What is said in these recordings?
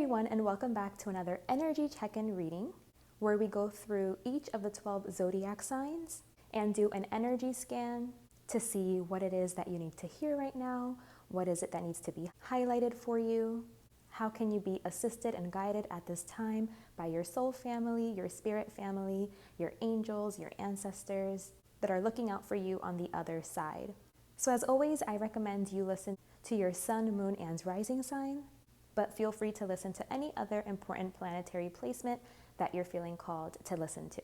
everyone, and welcome back to another energy check-in reading where we go through each of the 12 zodiac signs and do an energy scan to see what it is that you need to hear right now, what is it that needs to be highlighted for you, how can you be assisted and guided at this time by your soul family, your spirit family, your angels, your ancestors that are looking out for you on the other side. So as always, I recommend you listen to your sun, moon, and rising sign, but feel free to listen to any other important planetary placement that you're feeling called to listen to.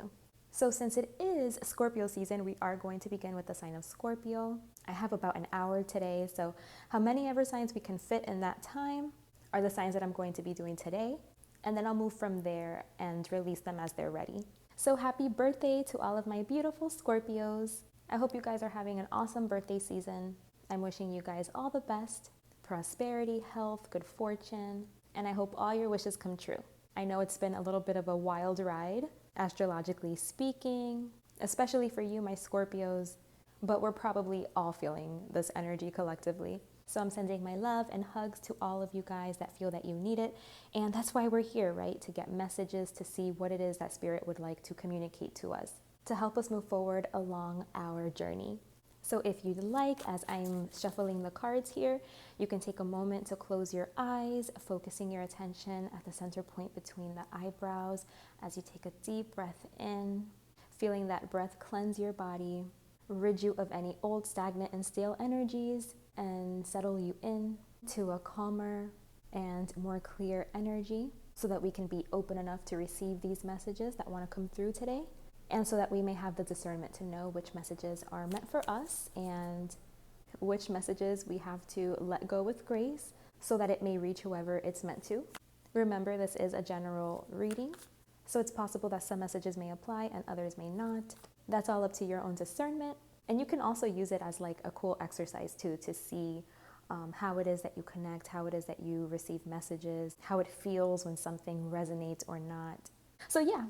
So since it is Scorpio season, we are going to begin with the sign of Scorpio. I have about an hour today, so how many ever signs we can fit in that time are the signs that I'm going to be doing today, and then I'll move from there and release them as they're ready. So happy birthday to all of my beautiful Scorpios. I hope you guys are having an awesome birthday season. I'm wishing you guys all the best. Prosperity, health, good fortune, and I hope all your wishes come true. I know it's been a little bit of a wild ride, astrologically speaking, especially for you, my Scorpios, but we're probably all feeling this energy collectively. So I'm sending my love and hugs to all of you guys that feel that you need it, and that's why we're here, right? To get messages, to see what it is that Spirit would like to communicate to us, to help us move forward along our journey. So if you'd like, as I'm shuffling the cards here, you can take a moment to close your eyes, focusing your attention at the center point between the eyebrows as you take a deep breath in, feeling that breath cleanse your body, rid you of any old, stagnant, and stale energies, and settle you in to a calmer and more clear energy so that we can be open enough to receive these messages that want to come through today. And so that we may have the discernment to know which messages are meant for us and which messages we have to let go with grace so that it may reach whoever it's meant to. Remember, this is a general reading, so it's possible that some messages may apply and others may not. That's all up to your own discernment. And you can also use it as like a cool exercise too, to see how it is that you connect, how it is that you receive messages, how it feels when something resonates or not. So yeah,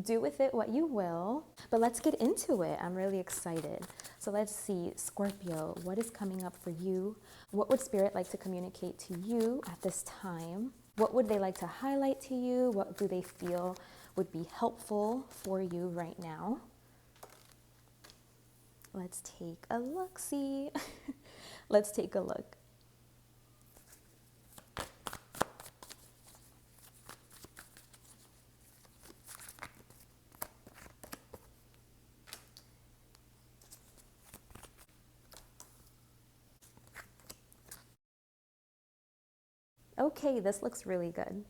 do with it what you will, but let's get into it. I'm really excited. So let's see, Scorpio, what is coming up for you? What would Spirit like to communicate to you at this time? What would they like to highlight to you? What do they feel would be helpful for you right now? Let's take a look-see. Let's take a look. Okay, this looks really good.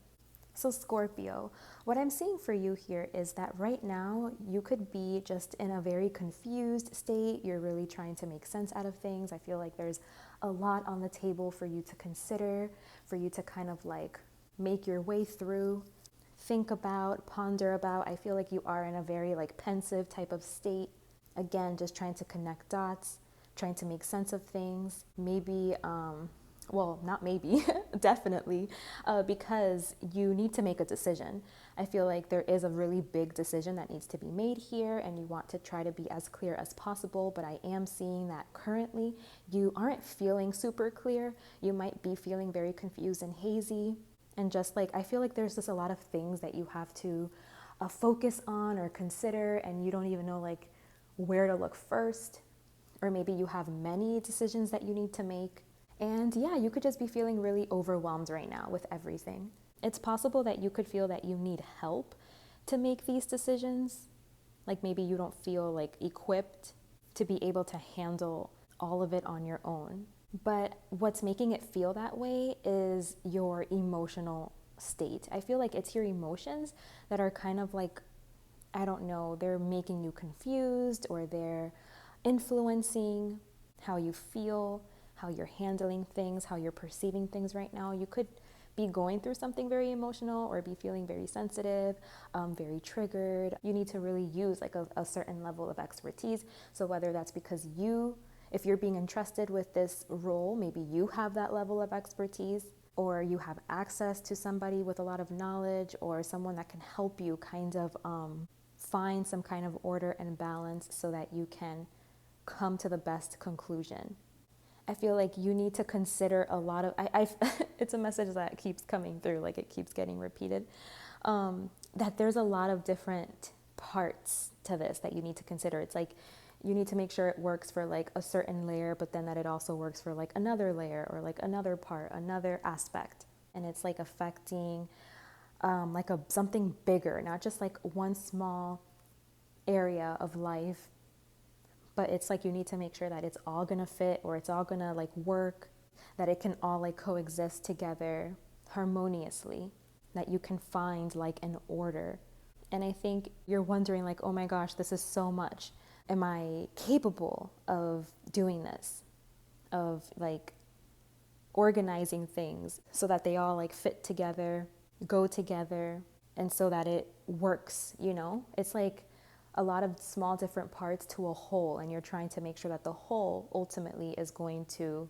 So Scorpio, what I'm seeing for you here is that right now you could be just in a very confused state. You're really trying to make sense out of things. I feel like there's a lot on the table for you to consider, for you to kind of like make your way through, think about, ponder about. I feel like you are in a very like pensive type of state. Again, just trying to connect dots, trying to make sense of things. Maybe, well, not maybe, definitely, because you need to make a decision. I feel like there is a really big decision that needs to be made here, and you want to try to be as clear as possible, but I am seeing that currently you aren't feeling super clear. You might be feeling very confused and hazy, and just like, I feel like there's just a lot of things that you have to focus on or consider, and you don't even know like where to look first, or maybe you have many decisions that you need to make. And yeah, you could just be feeling really overwhelmed right now with everything. It's possible that you could feel that you need help to make these decisions. Like maybe you don't feel like equipped to be able to handle all of it on your own. But what's making it feel that way is your emotional state. I feel like it's your emotions that are kind of like, I don't know, they're making you confused, or they're influencing how you feel, how you're handling things, how you're perceiving things right now. You could be going through something very emotional or be feeling very sensitive, very triggered. You need to really use like a certain level of expertise. So whether that's because if you're being entrusted with this role, maybe you have that level of expertise, or you have access to somebody with a lot of knowledge, or someone that can help you kind of find some kind of order and balance so that you can come to the best conclusion. I feel like you need to consider a lot of, it's a message that keeps coming through, like it keeps getting repeated, that there's a lot of different parts to this that you need to consider. It's like you need to make sure it works for like a certain layer, but then that it also works for like another layer or like another part, another aspect. And it's like affecting like something bigger, not just like one small area of life, but it's like you need to make sure that it's all gonna fit, or it's all gonna like work, that it can all like coexist together harmoniously, that you can find like an order. And I think you're wondering like, oh my gosh, this is so much. Am I capable of doing this? Of like organizing things so that they all like fit together, go together, and so that it works, you know? It's like a lot of small different parts to a whole, and you're trying to make sure that the whole ultimately is going to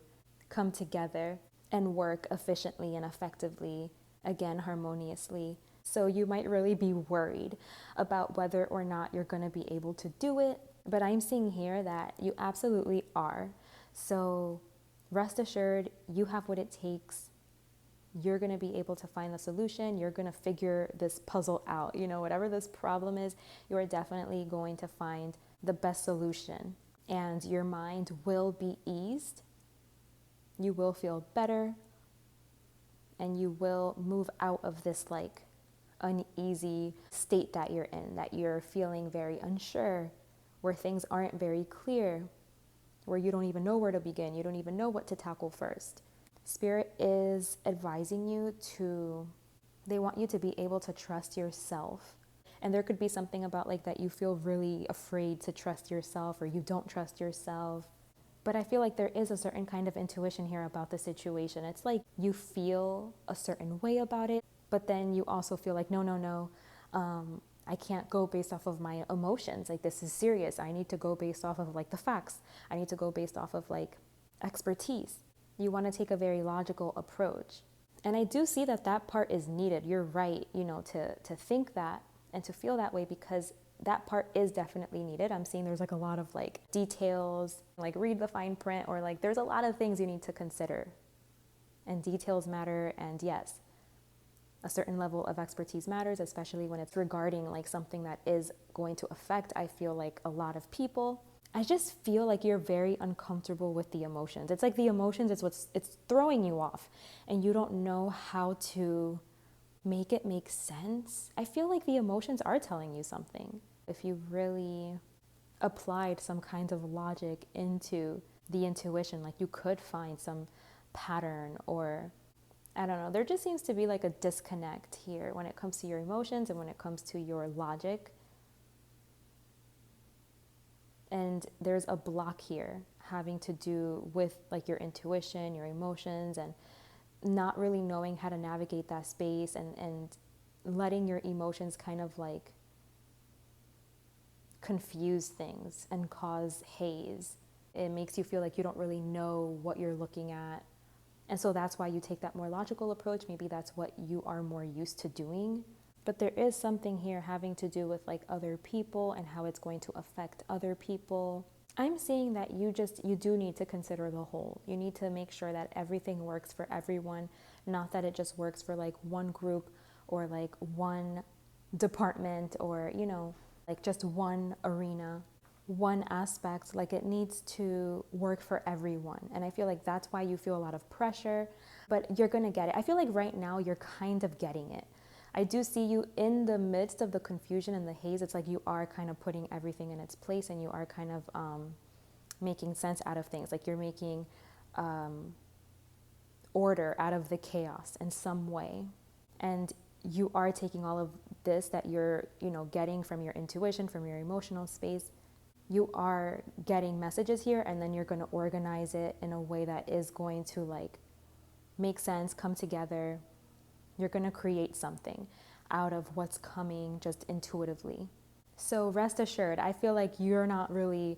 come together and work efficiently and effectively, again, harmoniously. So you might really be worried about whether or not you're going to be able to do it, but I'm seeing here that you absolutely are. So rest assured, you have what it takes. You're going to be able to find the solution. You're going to figure this puzzle out. You know, whatever this problem is, you are definitely going to find the best solution, and your mind will be eased. You will feel better, and you will move out of this like uneasy state that you're in, that you're feeling very unsure, where things aren't very clear, where you don't even know where to begin. You don't even know what to tackle first. Spirit is advising you they want you to be able to trust yourself. And there could be something about like that you feel really afraid to trust yourself, or you don't trust yourself. But I feel like there is a certain kind of intuition here about the situation. It's like you feel a certain way about it, but then you also feel like, no, I can't go based off of my emotions. Like, this is serious. I need to go based off of like the facts. I need to go based off of like expertise. You want to take a very logical approach. And I do see that that part is needed. You're right, you know, to think that and to feel that way, because that part is definitely needed. I'm seeing there's like a lot of like details, like read the fine print, or like there's a lot of things you need to consider. And details matter, and yes, a certain level of expertise matters, especially when it's regarding like something that is going to affect, I feel like, a lot of people. I just feel like you're very uncomfortable with the emotions. It's like the emotions is it's throwing you off, and you don't know how to make it make sense. I feel like the emotions are telling you something. If you really applied some kind of logic into the intuition, like you could find some pattern, or I don't know, there just seems to be like a disconnect here when it comes to your emotions and when it comes to your logic. And there's a block here having to do with like your intuition, your emotions, and not really knowing how to navigate that space, and letting your emotions kind of like confuse things and cause haze. It makes you feel like you don't really know what you're looking at. And so that's why you take that more logical approach. Maybe that's what you are more used to doing. But there is something here having to do with like other people and how it's going to affect other people. I'm seeing that you do need to consider the whole. You need to make sure that everything works for everyone, not that it just works for like one group or like one department, or, you know, like just one arena, one aspect. Like, it needs to work for everyone. And I feel like that's why you feel a lot of pressure, but you're going to get it. I feel like right now you're kind of getting it. I do see you in the midst of the confusion and the haze. It's like you are kind of putting everything in its place, and you are kind of making sense out of things. Like, you're making order out of the chaos in some way. And you are taking all of this that you're, you know, getting from your intuition, from your emotional space. You are getting messages here, and then you're going to organize it in a way that is going to like make sense, come together. You're going to create something out of what's coming just intuitively. So rest assured, I feel like you're not really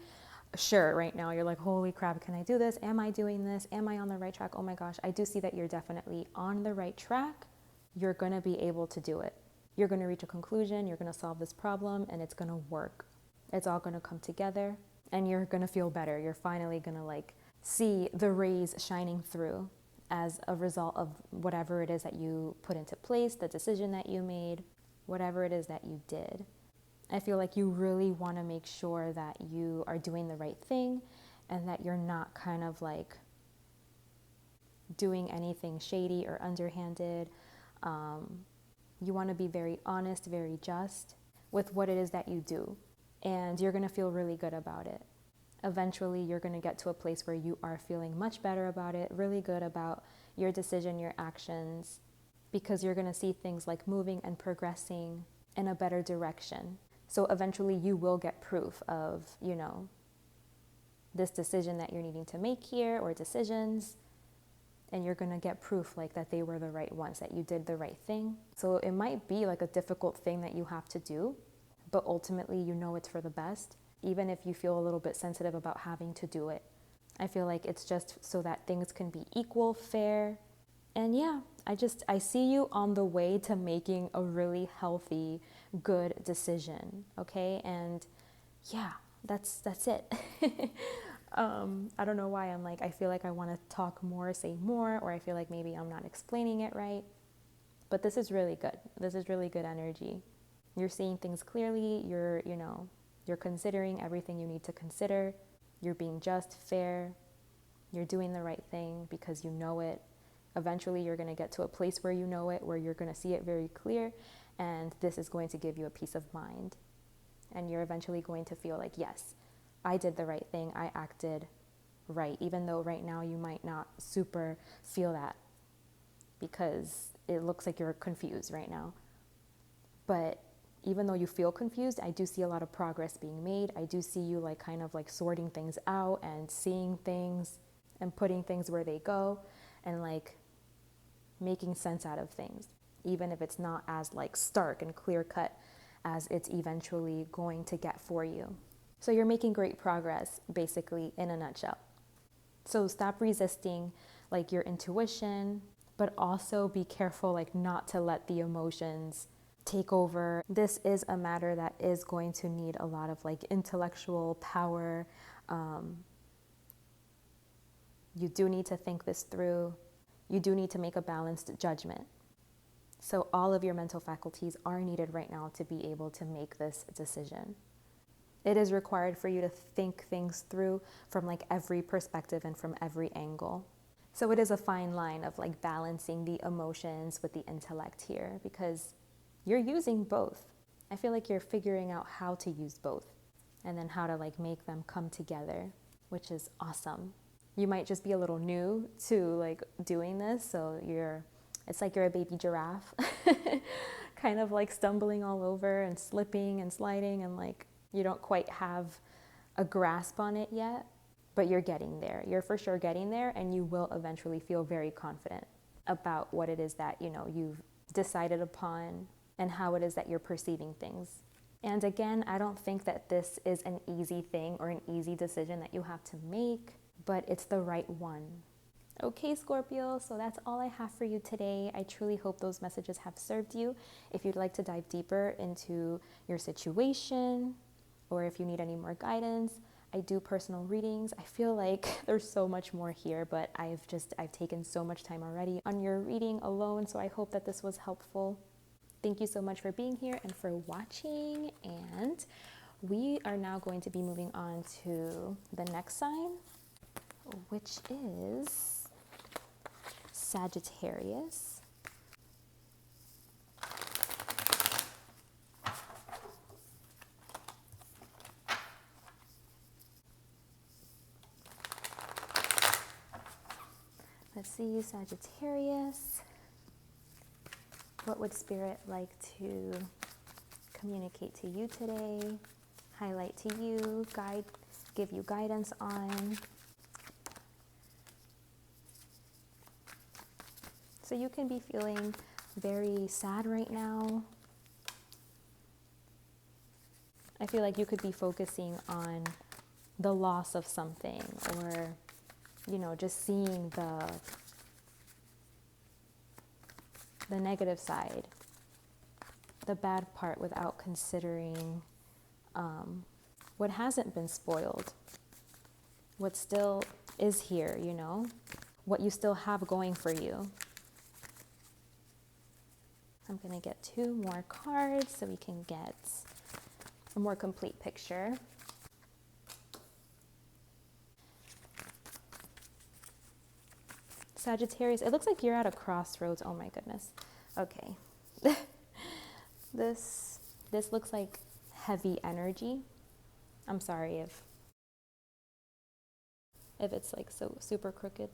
sure right now. You're like, holy crap, can I do this? Am I doing this? Am I on the right track? Oh my gosh, I do see that you're definitely on the right track. You're going to be able to do it. You're going to reach a conclusion. You're going to solve this problem, and it's going to work. It's all going to come together, and you're going to feel better. You're finally going to like see the rays shining through as a result of whatever it is that you put into place, the decision that you made, whatever it is that you did. I feel like you really want to make sure that you are doing the right thing and that you're not kind of like doing anything shady or underhanded. You want to be very honest, very just with what it is that you do, and you're going to feel really good about it. Eventually, you're going to get to a place where you are feeling much better about it, really good about your decision, your actions, because you're going to see things like moving and progressing in a better direction. So eventually you will get proof of, this decision that you're needing to make here, or decisions, and you're going to get proof like that they were the right ones, that you did the right thing. So it might be like a difficult thing that you have to do, but ultimately it's for the best, even if you feel a little bit sensitive about having to do it. I feel like it's just so that things can be equal, fair, and I see you on the way to making a really healthy, good decision, okay? And that's it. I don't know why I feel like I want to talk more, say more, or I feel like maybe I'm not explaining it right. But this is really good. This is really good energy. You're seeing things clearly. You're considering everything you need to consider. You're being just, fair. You're doing the right thing because you know it. Eventually, you're going to get to a place where you know it, where you're going to see it very clear, and this is going to give you a peace of mind. And you're eventually going to feel like, yes, I did the right thing. I acted right, even though right now you might not super feel that because it looks like you're confused right now. But even though you feel confused, I do see a lot of progress being made. I do see you kind of sorting things out and seeing things and putting things where they go and making sense out of things, even if it's not as stark and clear cut as it's eventually going to get for you. So you're making great progress, basically, in a nutshell. So stop resisting your intuition, but also be careful not to let the emotions take over. This is a matter that is going to need a lot of intellectual power. You do need to think this through. You do need to make a balanced judgment. So all of your mental faculties are needed right now to be able to make this decision. It is required for you to think things through from every perspective and from every angle. So it is a fine line of balancing the emotions with the intellect here, because you're using both. I feel like you're figuring out how to use both and then how to make them come together, which is awesome. You might just be a little new to doing this, so it's like you're a baby giraffe, kind of stumbling all over and slipping and sliding, and you don't quite have a grasp on it yet, but you're getting there. You're for sure getting there, and you will eventually feel very confident about what it is that you've decided upon and how it is that you're perceiving things. And again, I don't think that this is an easy thing or an easy decision that you have to make, but it's the right one. Okay, Scorpio, so that's all I have for you today. I truly hope those messages have served you. If you'd like to dive deeper into your situation, or if you need any more guidance, I do personal readings. I feel like there's so much more here, but I've taken so much time already on your reading alone, so I hope that this was helpful. Thank you so much for being here and for watching, and we are now going to be moving on to the next sign, which is Sagittarius. Let's see, Sagittarius. What would Spirit like to communicate to you today, highlight to you, give you guidance on? So you can be feeling very sad right now. I feel like you could be focusing on the loss of something, or, just seeing the negative side, the bad part, without considering what hasn't been spoiled, what still is here, you know, what you still have going for you. I'm going to get 2 more cards so we can get a more complete picture. Sagittarius, it looks like you're at a crossroads. Oh my goodness. Okay. This looks like heavy energy. I'm sorry if it's like so super crooked.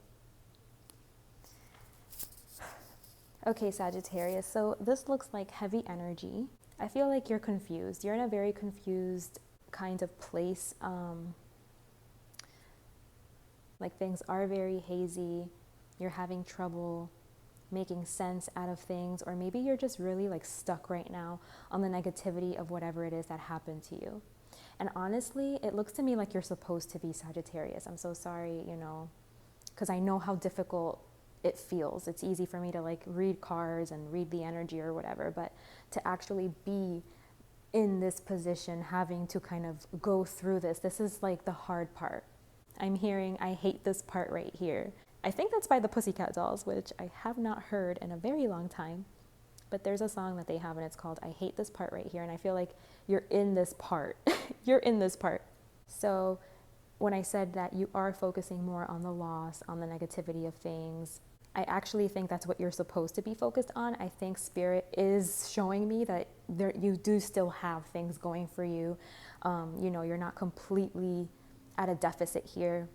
Okay, Sagittarius, so this looks like heavy energy. I feel like you're confused. You're in a very confused kind of place. Like things are very hazy. You're having trouble making sense out of things, or maybe you're just really like stuck right now on the negativity of whatever it is that happened to you. And honestly, it looks to me like you're supposed to be Sagittarius. I'm so sorry, you know, because I know how difficult it feels. It's easy for me to like read cards and read the energy or whatever, but to actually be in this position, having to kind of go through this is like the hard part. I'm hearing, I hate this part right here. I think that's by the Pussycat Dolls, which I have not heard in a very long time. But there's a song that they have and it's called I Hate This Part Right Here. And I feel like you're in this part. You're in this part. So when I said that you are focusing more on the loss, on the negativity of things, I actually think that's what you're supposed to be focused on. I think Spirit is showing me that you do still have things going for you. You know, you're not completely at a deficit here.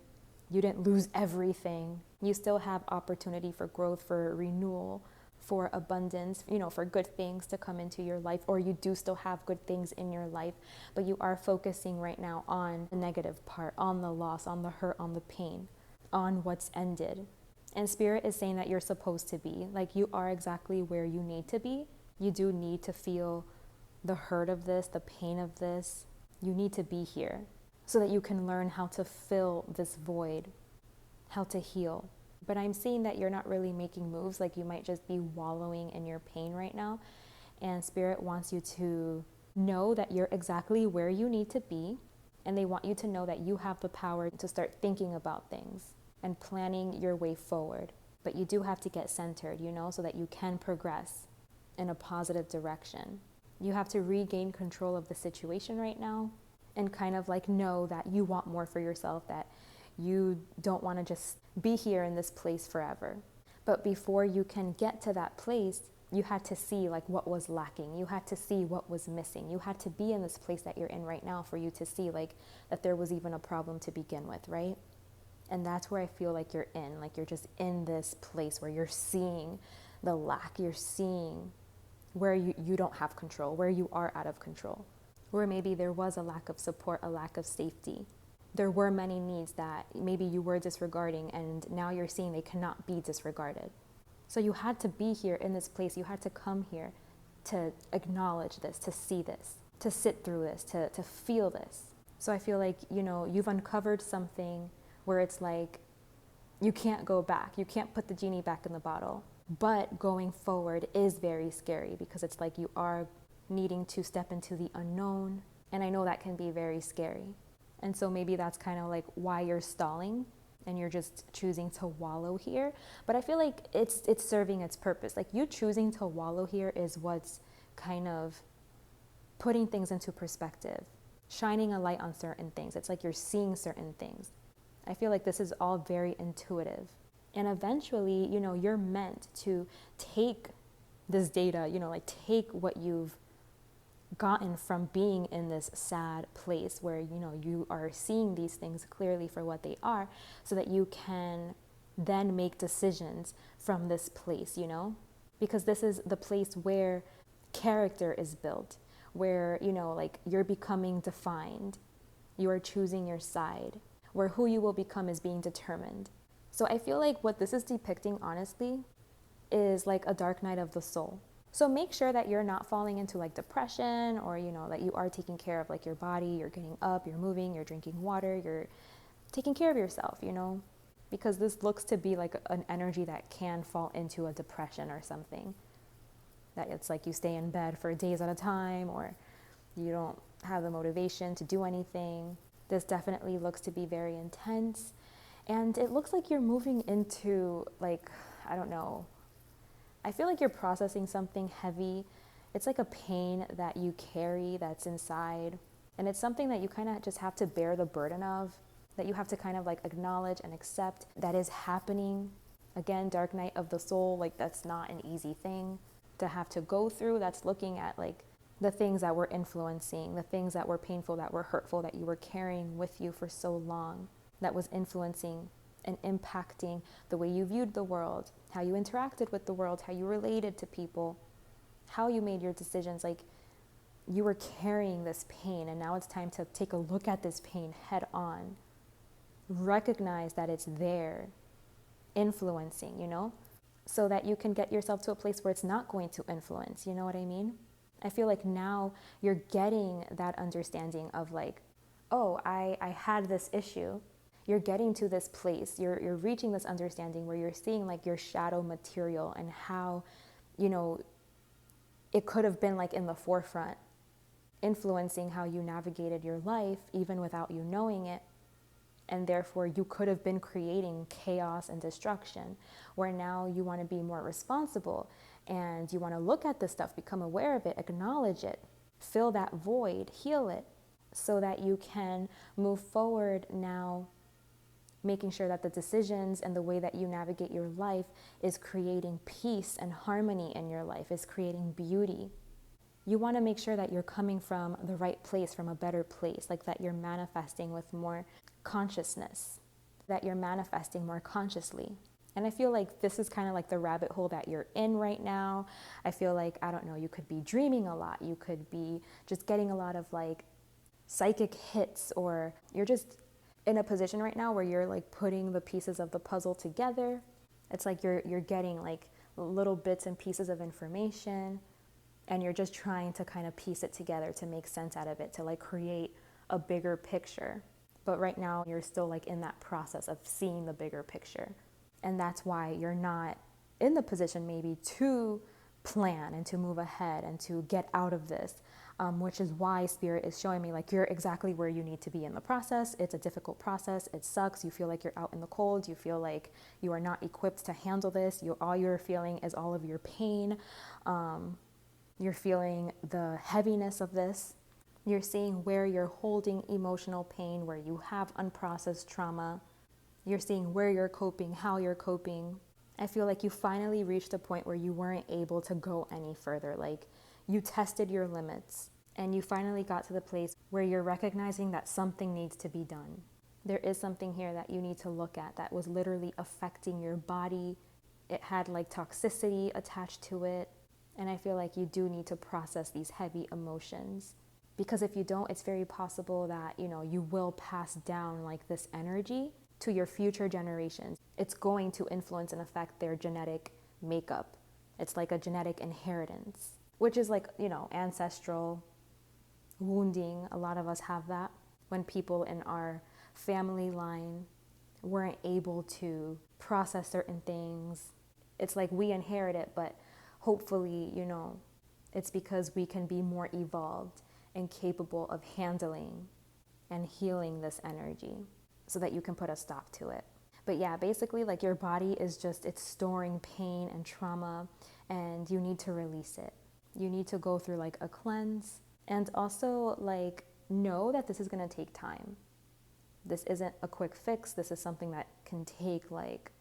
You didn't lose everything. You still have opportunity for growth, for renewal, for abundance, you know, for good things to come into your life, or you do still have good things in your life, but you are focusing right now on the negative part, on the loss, on the hurt, on the pain, on what's ended. And Spirit is saying that you're supposed to be, like you are exactly where you need to be. You do need to feel the hurt of this, the pain of this. You need to be here so that you can learn how to fill this void, how to heal. But I'm seeing that you're not really making moves, like you might just be wallowing in your pain right now. And Spirit wants you to know that you're exactly where you need to be. And they want you to know that you have the power to start thinking about things and planning your way forward. But you do have to get centered, you know, so that you can progress in a positive direction. You have to regain control of the situation right now and kind of like know that you want more for yourself, that you don't want to just be here in this place forever. But before you can get to that place, you had to see like what was lacking. You had to see what was missing. You had to be in this place that you're in right now for you to see like that there was even a problem to begin with, right? And that's where I feel like you're in, like you're just in this place where you're seeing the lack, you're seeing where you don't have control, where you are out of control, where maybe there was a lack of support, a lack of safety. There were many needs that maybe you were disregarding, and now you're seeing they cannot be disregarded. So you had to be here in this place. You had to come here to acknowledge this, to see this, to sit through this, to feel this. So I feel like, you know, you've uncovered something where it's like you can't go back. You can't put the genie back in the bottle. But going forward is very scary because it's like you are needing to step into the unknown. And I know that can be very scary. And so maybe that's kind of like why you're stalling and you're just choosing to wallow here. But I feel like it's serving its purpose. Like you choosing to wallow here is what's kind of putting things into perspective, shining a light on certain things. It's like you're seeing certain things. I feel like this is all very intuitive. And eventually, you know, you're meant to take this data, you know, like take what you've gotten from being in this sad place where, you know, you are seeing these things clearly for what they are so that you can then make decisions from this place, you know, because this is the place where character is built, where, you know, like you're becoming defined, you are choosing your side, where who you will become is being determined. So I feel like what this is depicting, honestly, is like a dark night of the soul. So make sure that you're not falling into like depression, or, you know, that you are taking care of like your body, you're getting up, you're moving, you're drinking water, you're taking care of yourself, you know, because this looks to be like an energy that can fall into a depression or something. That it's like you stay in bed for days at a time, or you don't have the motivation to do anything. This definitely looks to be very intense. And it looks like you're moving into, like, I don't know, I feel like you're processing something heavy. It's like a pain that you carry that's inside. And it's something that you kind of just have to bear the burden of, that you have to kind of like acknowledge and accept that is happening. Again, dark night of the soul, like that's not an easy thing to have to go through. That's looking at like the things that were influencing, the things that were painful, that were hurtful, that you were carrying with you for so long, that was influencing and impacting the way you viewed the world, how you interacted with the world, how you related to people, how you made your decisions. Like you were carrying this pain, and now it's time to take a look at this pain head on. Recognize that it's there, influencing, you know, so that you can get yourself to a place where it's not going to influence, you know what I mean? I feel like now you're getting that understanding of like, oh, I had this issue. You're getting to this place, you're reaching this understanding where you're seeing like your shadow material and how, you know, it could have been like in the forefront, influencing how you navigated your life even without you knowing it. And therefore you could have been creating chaos and destruction, where now you want to be more responsible and you want to look at this stuff, become aware of it, acknowledge it, fill that void, heal it, so that you can move forward now, making sure that the decisions and the way that you navigate your life is creating peace and harmony in your life, is creating beauty. You want to make sure that you're coming from the right place, from a better place, like that you're manifesting with more consciousness, that you're manifesting more consciously. And I feel like this is kind of like the rabbit hole that you're in right now. I feel like, I don't know, you could be dreaming a lot. You could be just getting a lot of like psychic hits, or you're just in a position right now where you're like putting the pieces of the puzzle together. It's like you're getting like little bits and pieces of information, and you're just trying to kind of piece it together to make sense out of it, to like create a bigger picture. But right now you're still like in that process of seeing the bigger picture. And that's why you're not in the position maybe to plan and to move ahead and to get out of this, which is why Spirit is showing me like you're exactly where you need to be in the process. It's a difficult process. It sucks. You feel like you're out in the cold. You feel like you are not equipped to handle this. All you're feeling is all of your pain. You're feeling the heaviness of this. You're seeing where you're holding emotional pain, where you have unprocessed trauma. You're seeing where you're coping, how you're coping. I feel like you finally reached a point where you weren't able to go any further. Like you tested your limits and you finally got to the place where you're recognizing that something needs to be done. There is something here that you need to look at that was literally affecting your body. It had like toxicity attached to it. And I feel like you do need to process these heavy emotions, because if you don't, it's very possible that, you know, you will pass down like this energy to your future generations. It's going to influence and affect their genetic makeup. It's like a genetic inheritance, which is like, you know, ancestral wounding. A lot of us have that when people in our family line weren't able to process certain things. It's like we inherit it, but hopefully, you know, it's because we can be more evolved and capable of handling and healing this energy so that you can put a stop to it. But yeah, basically like your body is just, it's storing pain and trauma, and you need to release it. You need to go through like a cleanse, and also like know that this is going to take time. This isn't a quick fix. This is something that can take like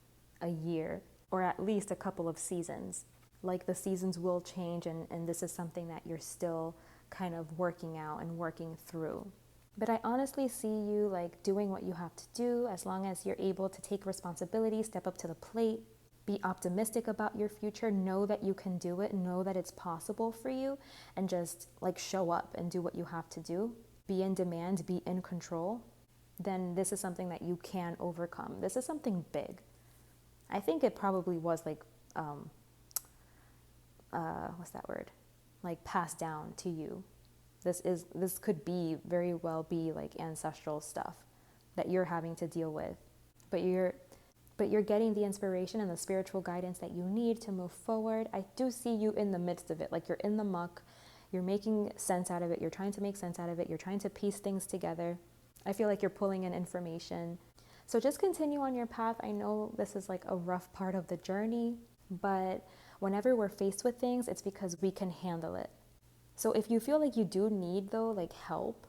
a year or at least a couple of seasons. Like the seasons will change, and this is something that you're still kind of working out and working through. But I honestly see you like doing what you have to do, as long as you're able to take responsibility, step up to the plate, be optimistic about your future, know that you can do it, know that it's possible for you, and just like show up and do what you have to do. Be in demand, be in control. Then this is something that you can overcome. This is something big. I think it probably was like, what's that word? Like passed down to you. This could be very well be like ancestral stuff that you're having to deal with, but you're getting the inspiration and the spiritual guidance that you need to move forward. I do see you in the midst of it, like you're in the muck, you're making sense out of it, you're trying to make sense out of it, you're trying to piece things together. I feel like you're pulling in information So just continue on your path. I know this is like a rough part of the journey, but whenever we're faced with things, it's because we can handle it. So if you feel like you do need though, like help,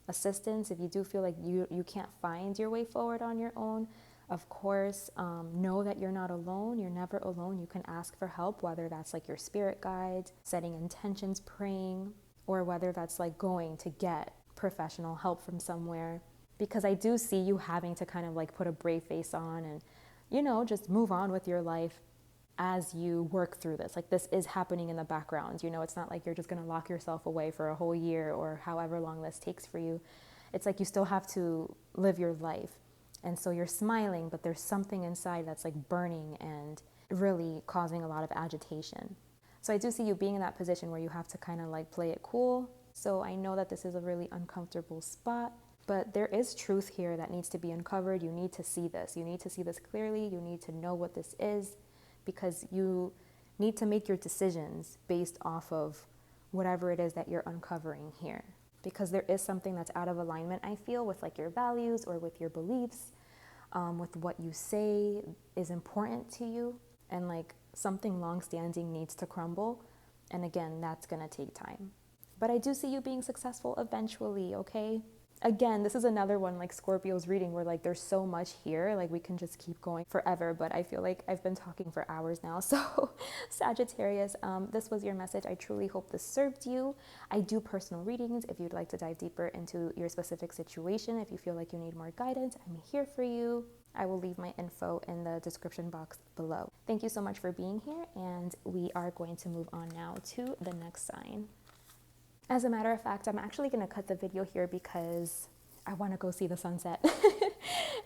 assistance, if you do feel like you can't find your way forward on your own, of course, know that you're not alone. You're never alone. You can ask for help, whether that's like your spirit guides, setting intentions, praying, or whether that's like going to get professional help from somewhere. Because I do see you having to kind of like put a brave face on and, just move on with your life as you work through this. Like, this is happening in the background. It's not like you're just going to lock yourself away for a whole year or however long this takes for you. It's like you still have to live your life. And so you're smiling, but there's something inside that's like burning and really causing a lot of agitation. So I do see you being in that position where you have to kind of like play it cool. So I know that this is a really uncomfortable spot, but there is truth here that needs to be uncovered. You need to see this. You need to see this clearly. You need to know what this is, because you need to make your decisions based off of whatever it is that you're uncovering here. Because there is something that's out of alignment, I feel, with like your values or with your beliefs, with what you say is important to you, and like something long-standing needs to crumble. And again, that's gonna take time. But I do see you being successful eventually, okay? Again, this is another one like Scorpio's reading where like there's so much here, like we can just keep going forever, but I feel like I've been talking for hours now. So Sagittarius, this was your message. I truly hope this served you. I do personal readings if you'd like to dive deeper into your specific situation. If you feel like you need more guidance, I'm here for you. I will leave my info in the description box below. Thank you so much for being here, and we are going to move on now to the next sign. As a matter of fact, I'm actually going to cut the video here because I want to go see the sunset.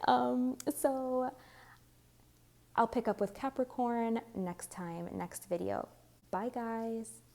So I'll pick up with Capricorn next time, next video. Bye, guys.